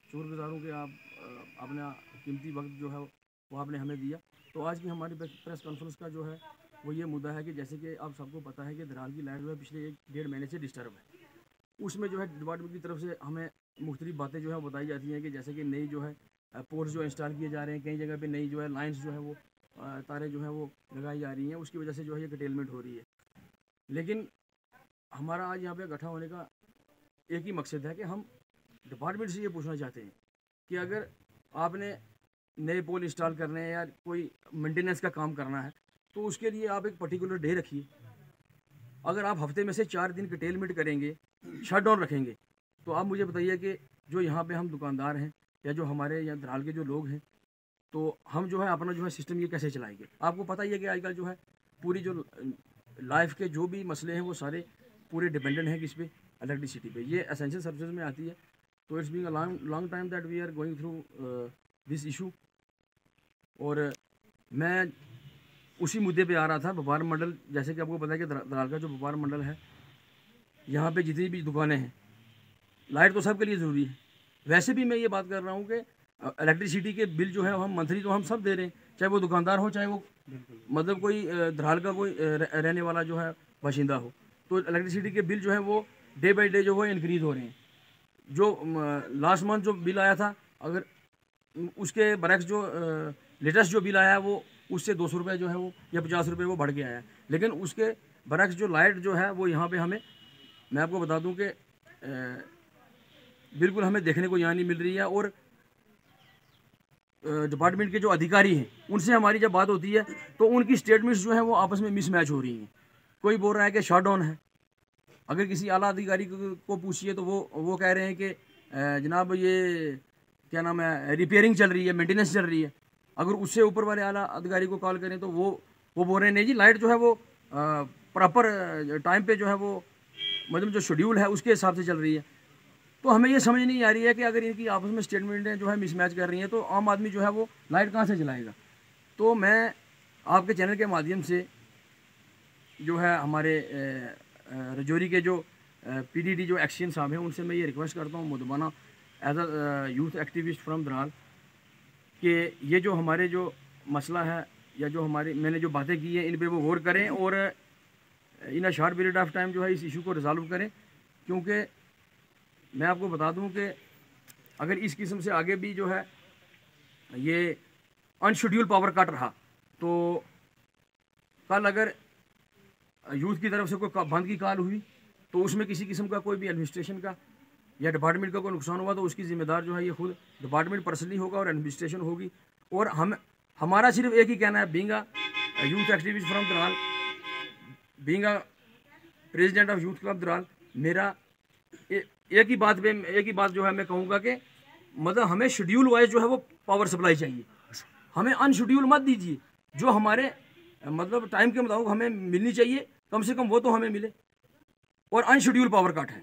शुक्रगुजार हूँ कि अपना कीमती वक्त जो है वो आपने हमें दिया। तो आज की हमारी प्रेस कॉन्फ्रेंस का जो है वो ये मुद्दा है कि जैसे कि आप सबको पता है कि धराल की लाइट जो है पिछले 1-1.5 महीने से डिस्टर्ब है। उसमें जो है डिपार्टमेंट की तरफ से हमें मुख्तलिफ बातें जो है बताई जाती हैं कि जैसे कि नई जो है पोल्स जो इंस्टॉल किए जा रहे हैं, कई जगह पे नई जो है लाइंस जो है वो तारें जो है वो लगाई जा रही हैं, उसकी वजह से जो है ये कटेलमेंट हो रही है। लेकिन हमारा आज यहाँ पे इकट्ठा होने का एक ही मकसद है कि हम डिपार्टमेंट से ये पूछना चाहते हैं कि अगर आपने नए पोल इंस्टॉल करने हैं या कोई मेंटेनेंस का काम करना है तो उसके लिए आप एक पर्टिकुलर डे रखिए। अगर आप हफ्ते में से 4 दिन कटेलमेंट करेंगे, शट डाउन रखेंगे, तो आप मुझे बताइए कि जो यहाँ पे हम दुकानदार हैं या जो हमारे यहाँ दराल के जो लोग हैं, तो हम जो है अपना जो है सिस्टम ये कैसे चलाएंगे। आपको पता ही है कि आजकल जो है पूरी जो लाइफ के जो भी मसले हैं वो सारे पूरे डिपेंडेंट हैं किस पे, इलेक्ट्रिसिटी पे। ये एसेंशियल सर्विसेज में आती है। तो it's being a long time that we are going through this issue. और मैं उसी मुद्दे पे आ रहा था। व्यापार मंडल, जैसे कि आपको पता है कि दराल का जो व्यापार मंडल है, यहाँ पे जितनी भी दुकानें हैं, लाइट तो सबके लिए ज़रूरी है। वैसे भी मैं ये बात कर रहा हूँ कि इलेक्ट्रिसिटी के बिल जो है हम मंथली तो हम सब दे रहे हैं, चाहे वो दुकानदार हो, चाहे वो मतलब कोई धराल का कोई रहने वाला जो है बाशिंदा हो। तो इलेक्ट्रिसिटी के बिल जो है वो डे बाई डे जो है इंक्रीज़ हो रहे हैं। जो लास्ट मंथ जो बिल आया था, अगर उसके बरक्स जो लेटेस्ट जो बिल आया है वो उससे 200 रुपये जो है वो या 50 रुपये वो बढ़ के आया है। लेकिन उसके बरक्स जो लाइट जो है वो यहाँ पे हमें, मैं आपको बता दूं कि बिल्कुल हमें देखने को यहाँ नहीं मिल रही है। और डिपार्टमेंट के जो अधिकारी हैं उनसे हमारी जब बात होती है तो उनकी स्टेटमेंट्स जो हैं वो आपस में मिसमैच हो रही हैं। कोई बोल रहा है कि शट डाउन है, अगर किसी आला अधिकारी को पूछिए तो वो कह रहे हैं कि जनाब ये क्या नाम है, रिपेयरिंग चल रही है, मेंटेनेंस चल रही है। अगर उससे ऊपर वाले आला अधिकारी को कॉल करें तो वो बोल रहे हैं नहीं जी, लाइट जो है वो प्रॉपर टाइम पे जो है वो मतलब जो शेड्यूल है उसके हिसाब से चल रही है। तो हमें ये समझ नहीं आ रही है कि अगर इनकी आपस में स्टेटमेंटें जो है मिसमैच कर रही हैं तो आम आदमी जो है वो लाइट कहाँ से जलाएगा। तो मैं आपके चैनल के माध्यम से जो है हमारे रजौरी के जो पीडीडी जो एक्शन साहब हैं उनसे मैं ये रिक्वेस्ट करता हूँ मुदबाना as a youth activist from Daral कि ये जो हमारे जो मसला है या जो हमारी मैंने जो बातें की हैं इन पे वो गौर करें और in a short period of time जो है इस इशू को रिजॉल्व करें। क्योंकि मैं आपको बता दूं कि अगर इस किस्म से आगे भी जो है ये अनशेड्यूल पावर कट रहा तो कल अगर यूथ की तरफ से कोई बंद की कॉल हुई तो उसमें किसी किस्म का कोई भी एडमिनिस्ट्रेशन का या डिपार्टमेंट का कोई नुकसान हुआ तो उसकी जिम्मेदार जो है ये खुद डिपार्टमेंट पर्सनली होगा और एडमिनिस्ट्रेशन होगी। और हमारा सिर्फ एक ही कहना है, being a youth activist from Daral, being a president of youth club Daral, मेरा एक ही बात जो है मैं कहूँगा कि मतलब हमें शेड्यूल वाइज जो है वो पावर सप्लाई चाहिए। हमें अनशेड्यूल मत दीजिए, जो हमारे मतलब टाइम के मुताबिक हमें मिलनी चाहिए कम से कम वो तो हमें मिले। और अनशेड्यूल पावर कट है,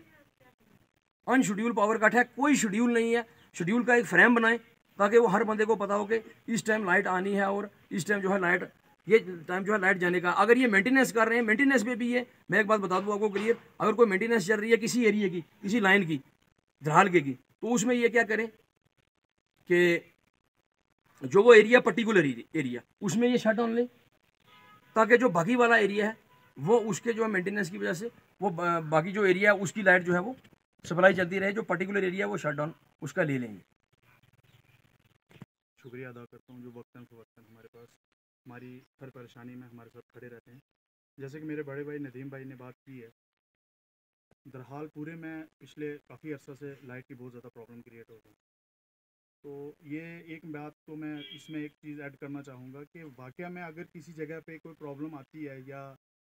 अनशेड्यूल पावर कट है, कोई शेड्यूल नहीं है। शेड्यूल का एक फ्रेम बनाएं ताकि वो हर बंदे को पता हो कि इस टाइम लाइट आनी है और इस टाइम जो है लाइट, ये टाइम जो है लाइट जाने का। अगर ये मेंटेनेंस कर रहे हैं, मेंटेनेंस में भी ये मैं एक बात बता दूँ आपको क्लियर, अगर कोई मेंटेनेंस चल रही है किसी एरिया की, किसी लाइन की, धराल के की, तो उसमें ये क्या करें कि जो वो एरिया पर्टिकुलर एरिया उसमें ये शट डाउन ले, ताकि जो बाकी वाला एरिया है वो उसके जो मेंटेनेंस की वजह से वो बाकी जो एरिया है उसकी लाइट जो है वो सप्लाई चलती रहे, जो पर्टिकुलर एरिया वो शट डाउन उसका ले लेंगे। शुक्रिया अदा करता हूँ जो वक्तन फ़वक्तन हमारे पास हमारी हर परेशानी में हमारे साथ खड़े रहते हैं। जैसे कि मेरे बड़े भाई नदीम भाई ने बात की है, दरहाल पूरे में पिछले काफ़ी अर्सा से लाइट की बहुत ज़्यादा प्रॉब्लम क्रिएट हो रही है। तो ये एक बात तो मैं इसमें एक चीज़ ऐड करना चाहूँगा कि वाक़या में अगर किसी जगह पे कोई प्रॉब्लम आती है या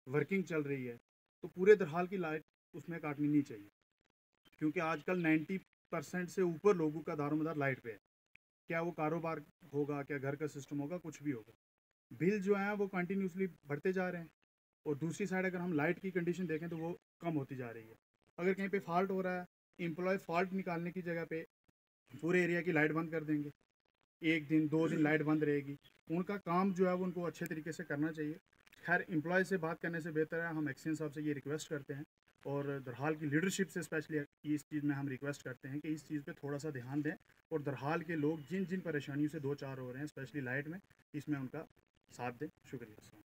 वर्किंग चल रही है तो पूरे दरहाल की लाइट उसमें काटनी नहीं चाहिए, क्योंकि आजकल 90% से ऊपर लोगों का दारोमदार लाइट पे है। क्या वो कारोबार होगा, क्या घर का सिस्टम होगा, कुछ भी होगा, बिल जो है वो कंटिन्यूसली बढ़ते जा रहे हैं। और दूसरी साइड अगर हम लाइट की कंडीशन देखें तो वो कम होती जा रही है। अगर कहीं पे फॉल्ट हो रहा है, एम्प्लॉय फॉल्ट निकालने की जगह पे पूरे एरिया की लाइट बंद कर देंगे, 1 दिन 2 दिन लाइट बंद रहेगी। उनका काम जो है वो उनको अच्छे तरीके से करना चाहिए। खैर एम्प्लॉय से बात करने से बेहतर है हम एक्शन साहब से ये रिक्वेस्ट करते हैं और दरहाल की लीडरशिप से स्पेशली इस चीज़ में हम रिक्वेस्ट करते हैं कि इस चीज़ पे थोड़ा सा ध्यान दें और दरहाल के लोग जिन जिन परेशानियों से दो चार हो रहे हैं स्पेशली लाइट में, इसमें उनका साथ दें। शुक्रिया।